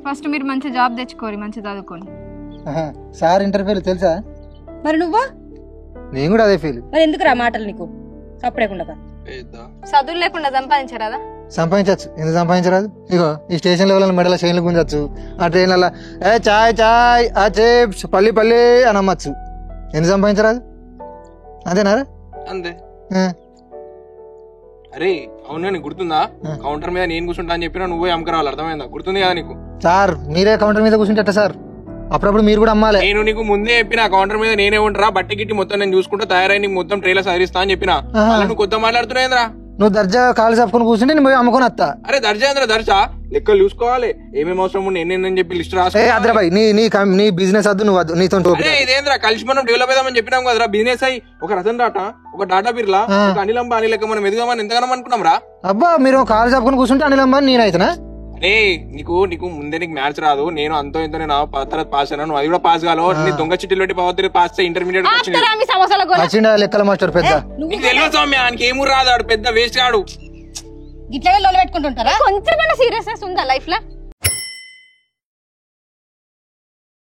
First మీరు మంచి job తెచ్చుకోరి, మంచి చదువుకోండి. సార్ ఇంటర్వ్యూలు తెలుసా? మరి నువ్వు? నేను కూడా అదే ఫీల్. మరి ఎందుకు రా మాటలు నీకు అప్పుడేకుండా? చదువు లేకుండా సంపాదించరాదా? సంపాదించచ్చు, ఎందుకు సంపాదించరాదు? ఇగో ఈ స్టేషన్ లెవెల్ మెడల చైన్లు గుంజచ్చు, ఆ ట్రైన్లలో చాయ్ చాయ్ ఆ చిప్స్ పల్లి పల్లి అని అమ్మచ్చు. ఎందుకు సంపాదించరాదు? అంతేనారా? అంతే. అరే అవునా, నీకు గుర్తుందా కౌంటర్ మీద నేను కూర్చుంటా అని చెప్పినా నువ్వే అమ్మకరావాలి, అర్థమైందా? గుర్తుంది కదా నీకు? సార్ మీరే కౌంటర్ మీద కూర్చుంటా సార్, అప్పుడప్పుడు మీరు కూడా అమ్మాలి. నేను నీకు ముందే చెప్పిన కౌంటర్ మీద నేనే ఉంటారా, బట్టి గిట్టి మొత్తం నేను చూసుకుంటా, తయారై నీకు మొత్తం ట్రైలర్ సహరిస్తా అని చెప్పిన. నువ్వు కొత్త మాట్లాడుతున్నాయింద్రా? నువ్వు దర్జా కాలు చెప్పుకొని కూర్చుంటే నేను పోయి అమ్ముకొని వస్తా. అరే దర్జా దర్జా లెక్కలు చూసుకోవాలి, ఏమేమి అవసరం ఉండి ఎన్ని చెప్పి లిస్ట్ రాసుకో. అద్రాబాయ్ నీ బిజినెస్ వద్దు, నువ్వు వద్దు, నీతో ఇదేంద్రా కలిసి మనం డెవలప్ అవుదామని చెప్పినాం కదరా. బిజినెస్ అయ్యి ఒక రతన్ టాటా, ఒక టాటా బిర్లా, ఒక అనిల్ అంబానీ లెక్క మనం ఎదుగుదామని ఎంతగానో అనుకున్నాం రా. అబ్బా మీరు కాలు చెప్పుకొని కూర్చుంటే అనిల్ అంబానీ నేనైతేనా? అరే నీకు ముందే నీకు మ్యాథ్స్ రాదు, నేను అంతో ఇంతో నేను తర్వాత పాస్ అయినా, నువ్వు అది కూడా పాస్ కాలో. నీ దొంగ చిట్టీలు పెట్టి పవర్ పాస్ ఇంటర్మీడియట్ లెక్కల మాస్టర్ పెద్ద. నీకు తెలియదు సౌమ్య, ఆయనకి ఏమూ రాదు, ఆడు పెద్ద వేస్ట్ కాడు. గిట్లగా లోలు పెట్టుకుంటుంటారా? కొంచెం సీరియస్నెస్ ఉందా లైఫ్ లో?